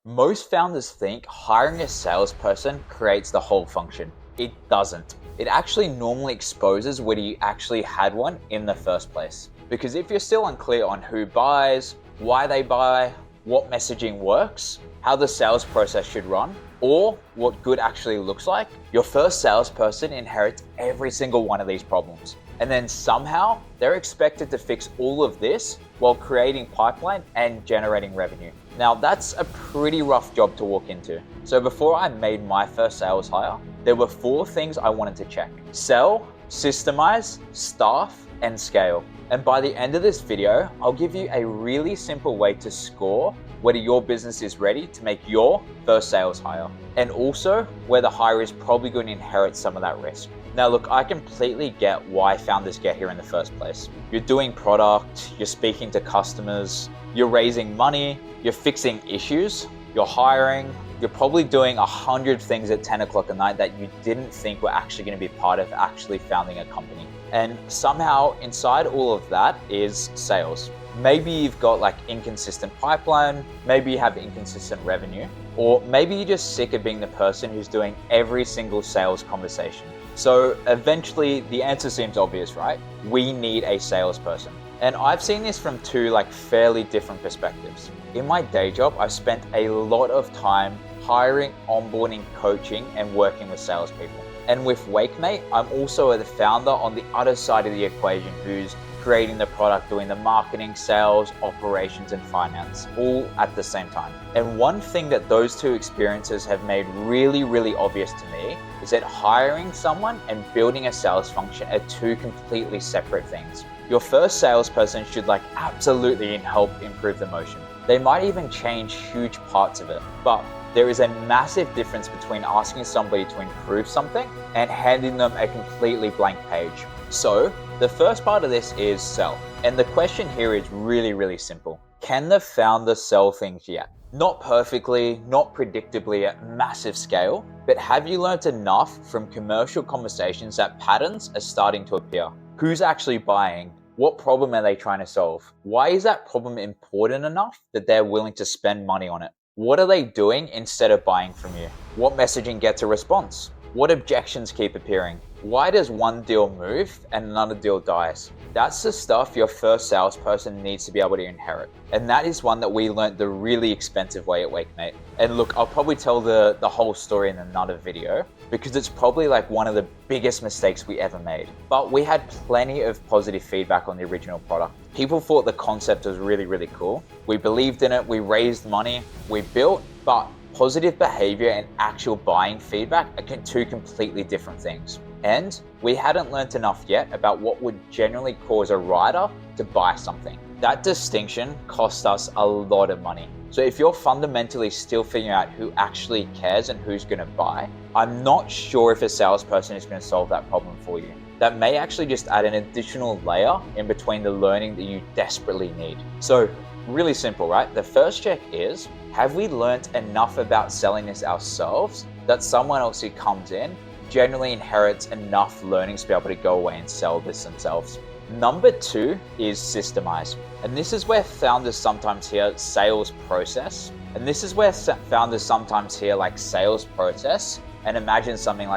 Most founders think hiring a salesperson creates the whole function. It doesn't. It actually normally exposes whether you actually had one in the first place. Because if you're still unclear on who buys, why they buy, what messaging works, how the sales process should run, or what good actually looks like, your first salesperson inherits every single one of these problems. And then somehow they're expected to fix all of this while creating pipeline and generating revenue. Now that's a pretty rough job to walk into. So before I made my first sales hire, there were 4 things I wanted to check: sell, systemize, staff, and scale. And by the end of this video, I'll give you a really simple way to score whether your business is ready to make your first sales hire, and also where the hire is probably going to inherit some of that risk. Now look, I completely get why founders get here in the first place. You're doing product, you're speaking to customers, you're raising money, you're fixing issues, you're hiring, you're probably doing 100 things at 10 o'clock at night that you didn't think were actually going to be part of actually founding a company. And somehow inside all of that is sales. Maybe you've got like inconsistent pipeline, maybe you have inconsistent revenue, or maybe you're just sick of being the person who's doing every single sales conversation. So eventually the answer seems obvious, right? We need a salesperson. And I've seen this from 2 fairly different perspectives. In my day job, I've spent a lot of time hiring, onboarding, coaching, and working with salespeople. And with WakeMate, I'm also the founder on the other side of the equation who's creating the product, doing the marketing, sales, operations, and finance, all at the same time. And one thing that those 2 experiences have made really, really obvious to me is that hiring someone and building a sales function are 2 completely separate things. Your first salesperson should absolutely help improve the motion. They might even change huge parts of it, but there is a massive difference between asking somebody to improve something and handing them a completely blank page. So the first part of this is sell. And the question here is really, really simple. Can the founder sell things yet? Not perfectly, not predictably at massive scale, but have you learned enough from commercial conversations that patterns are starting to appear? Who's actually buying? What problem are they trying to solve? Why is that problem important enough that they're willing to spend money on it? What are they doing instead of buying from you? What messaging gets a response? What objections keep appearing? Why does one deal move and another deal dies? That's the stuff your first salesperson needs to be able to inherit. And that is one that we learned the really expensive way at WakeMate. And look, I'll probably tell the whole story in another video because it's probably one of the biggest mistakes we ever made. But we had plenty of positive feedback on the original product. People thought the concept was really, really cool. We believed in it, we raised money, we built, but positive behavior and actual buying feedback are 2 completely different things. And we hadn't learned enough yet about what would generally cause a writer to buy something. That distinction cost us a lot of money. So if you're fundamentally still figuring out who actually cares and who's going to buy, I'm not sure if a salesperson is going to solve that problem for you. That may actually just add an additional layer in between the learning that you desperately need. So really simple, right? The first check is, have we learned enough about selling this ourselves that someone else who comes in generally inherits enough learnings to be able to go away and sell this themselves? Number 2 is systemize. And this is where founders sometimes hear sales process. And this is where founders sometimes hear sales process and imagine something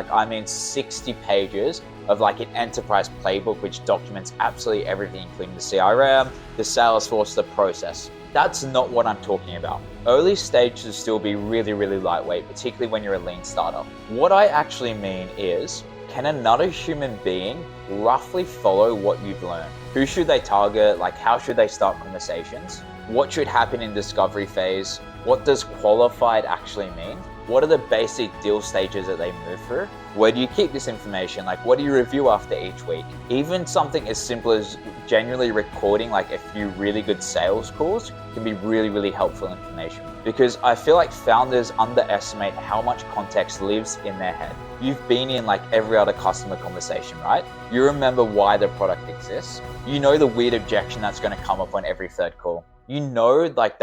60 pages of an enterprise playbook which documents absolutely everything, including the CRM, the Salesforce, the process. That's not what I'm talking about. Early stages will still be really, really lightweight, particularly when you're a lean startup. What I actually mean is, can another human being roughly follow what you've learned? Who should they target? How should they start conversations? What should happen in discovery phase? What does qualified actually mean? What are the basic deal stages that they move through? Where do you keep this information? What do you review after each week? Even something as simple as genuinely recording a few really good sales calls can be really, really helpful information. Because I feel like founders underestimate how much context lives in their head. You've been in every other customer conversation, right? You remember why the product exists. You know the weird objection that's going to come up on every third call. You know that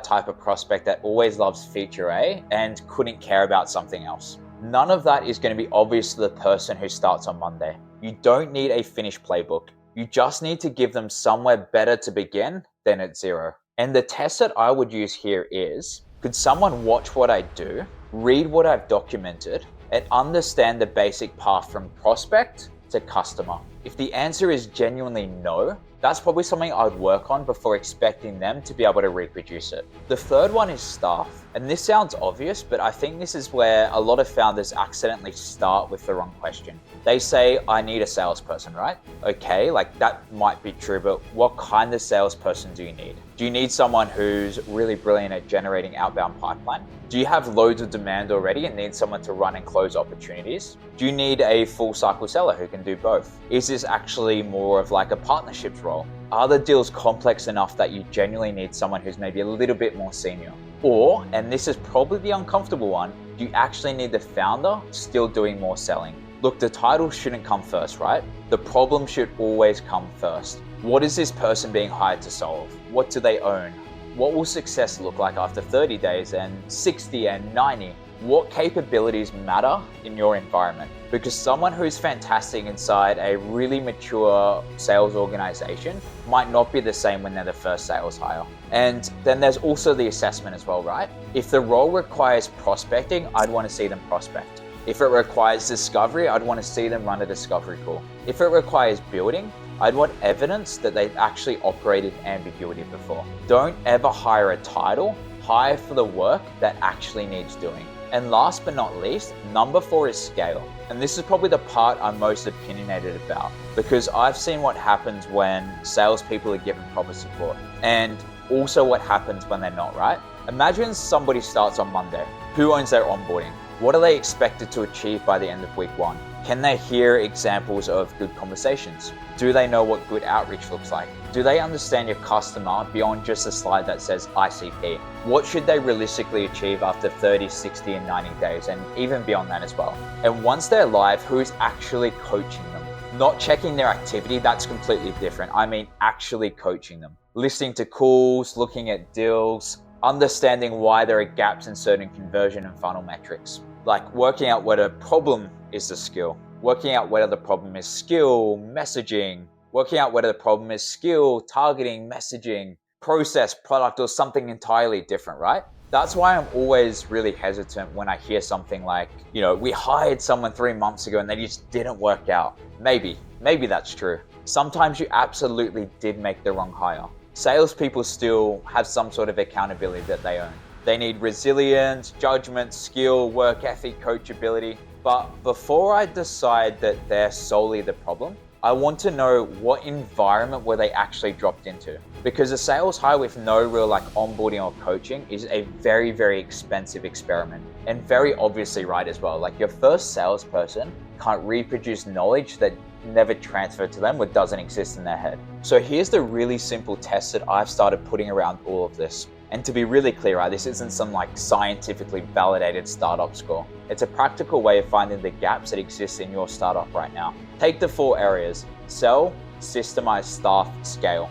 type of prospect that always loves feature A and couldn't care about something else. None of that is going to be obvious to the person who starts on Monday. You don't need a finished playbook. You just need to give them somewhere better to begin than at 0. And the test that I would use here is, could someone watch what I do, read what I've documented, and understand the basic path from prospect to customer? If the answer is genuinely no, that's probably something I'd work on before expecting them to be able to reproduce it. The third one is staff. And this sounds obvious, but I think this is where a lot of founders accidentally start with the wrong question. They say, I need a salesperson, right? Okay, like that might be true, but what kind of salesperson do you need? Do you need someone who's really brilliant at generating outbound pipeline? Do you have loads of demand already and need someone to run and close opportunities? Do you need a full cycle seller who can do both? Is this actually more of like a partnerships role? Are the deals complex enough that you genuinely need someone who's maybe a little bit more senior? Or, and this is probably the uncomfortable one, do you actually need the founder still doing more selling? Look, the title shouldn't come first, right? The problem should always come first. What is this person being hired to solve? What do they own? What will success look like after 30 days and 60 and 90? What capabilities matter in your environment? Because someone who's fantastic inside a really mature sales organization might not be the same when they're the first sales hire. And then there's also the assessment as well, right? If the role requires prospecting, I'd want to see them prospect. If it requires discovery, I'd want to see them run a discovery call. If it requires building, I'd want evidence that they've actually operated ambiguity before. Don't ever hire a title, hire for the work that actually needs doing. And last but not least, number 4 is scale. And this is probably the part I'm most opinionated about, because I've seen what happens when salespeople are given proper support and also what happens when they're not, right? Imagine somebody starts on Monday. Who owns their onboarding? What are they expected to achieve by the end of week 1? Can they hear examples of good conversations? Do they know what good outreach looks like? Do they understand your customer beyond just a slide that says ICP? What should they realistically achieve after 30, 60, and 90 days, and even beyond that as well? And once they're live, who's actually coaching them? Not checking their activity, that's completely different. I mean actually coaching them. Listening to calls, looking at deals, understanding why there are gaps in certain conversion and funnel metrics. Like working out whether a problem is the skill, working out whether the problem is skill, messaging, working out whether the problem is skill, targeting, messaging, process, product, or something entirely different, right? That's why I'm always really hesitant when I hear something like, we hired someone 3 months ago and they just didn't work out. Maybe that's true. Sometimes you absolutely did make the wrong hire. Salespeople still have some sort of accountability that they own. They need resilience, judgment, skill, work ethic, coachability. But before I decide that they're solely the problem, I want to know what environment were they actually dropped into. Because a sales hire with no real onboarding or coaching is a very, very expensive experiment. And very obviously right as well. Your first salesperson can't reproduce knowledge that never transferred to them or doesn't exist in their head. So here's the really simple test that I've started putting around all of this. And to be really clear, right, this isn't some scientifically validated startup score. It's a practical way of finding the gaps that exist in your startup right now. Take the 4 areas: sell, systemize, staff, scale,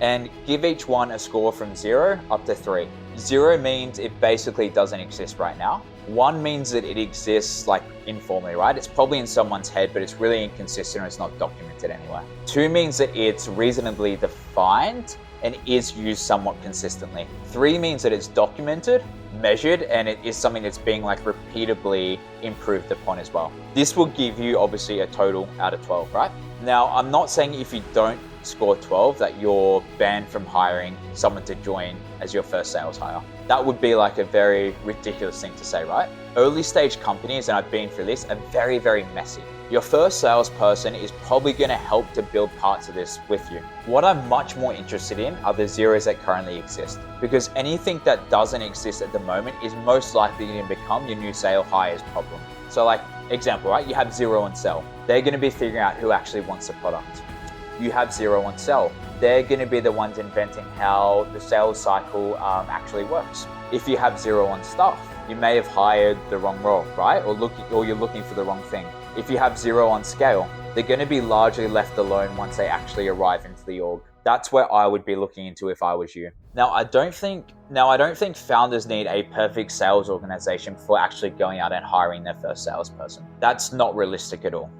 and give each one a score from 0 up to 3. 0 means it basically doesn't exist right now. 1 means that it exists informally, right? It's probably in someone's head, but it's really inconsistent or it's not documented anywhere. 2 means that it's reasonably defined and is used somewhat consistently. 3 means that it's documented, measured, and it is something that's being repeatedly improved upon as well. This will give you obviously a total out of 12, right? Now, I'm not saying if you don't score 12 that you're banned from hiring someone to join as your first sales hire. That would be a very ridiculous thing to say, right? Early stage companies, and I've been through this, are very, very messy. Your first salesperson is probably going to help to build parts of this with you. What I'm much more interested in are the zeros that currently exist, because anything that doesn't exist at the moment is most likely going to become your new sale hire's problem. So example, right? You have 0 on sell. They're going to be figuring out who actually wants the product. You have 0 on sell. They're going to be the ones inventing how the sales cycle actually works. If you have 0 on staff, you may have hired the wrong role, right? Or you're looking for the wrong thing. If you have 0 on scale, they're going to be largely left alone once they actually arrive into the org. That's where I would be looking into if I was you. Now, I don't think founders need a perfect sales organization before actually going out and hiring their first salesperson. That's not realistic at all.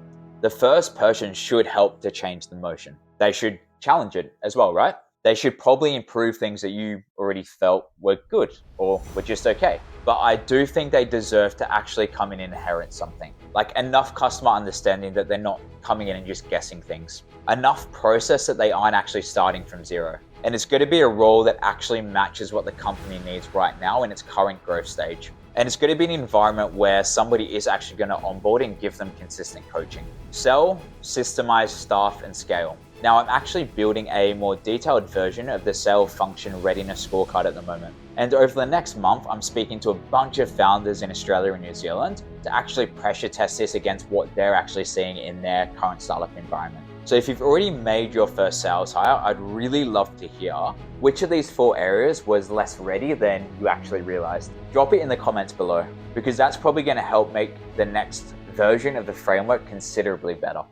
The first person should help to change the motion. They should challenge it as well, right? They should probably improve things that you already felt were good or were just okay. But I do think they deserve to actually come in and inherit something. Like enough customer understanding that they're not coming in and just guessing things. Enough process that they aren't actually starting from zero. And it's going to be a role that actually matches what the company needs right now in its current growth stage. And it's going to be an environment where somebody is actually going to onboard and give them consistent coaching. Sell, systemize, staff, and scale. Now, I'm actually building a more detailed version of the Sales Function Readiness Scorecard at the moment. And over the next month, I'm speaking to a bunch of founders in Australia and New Zealand to actually pressure test this against what they're actually seeing in their current startup environment. So if you've already made your first sales hire, I'd really love to hear which of these 4 areas was less ready than you actually realized. Drop it in the comments below, because that's probably going to help make the next version of the framework considerably better.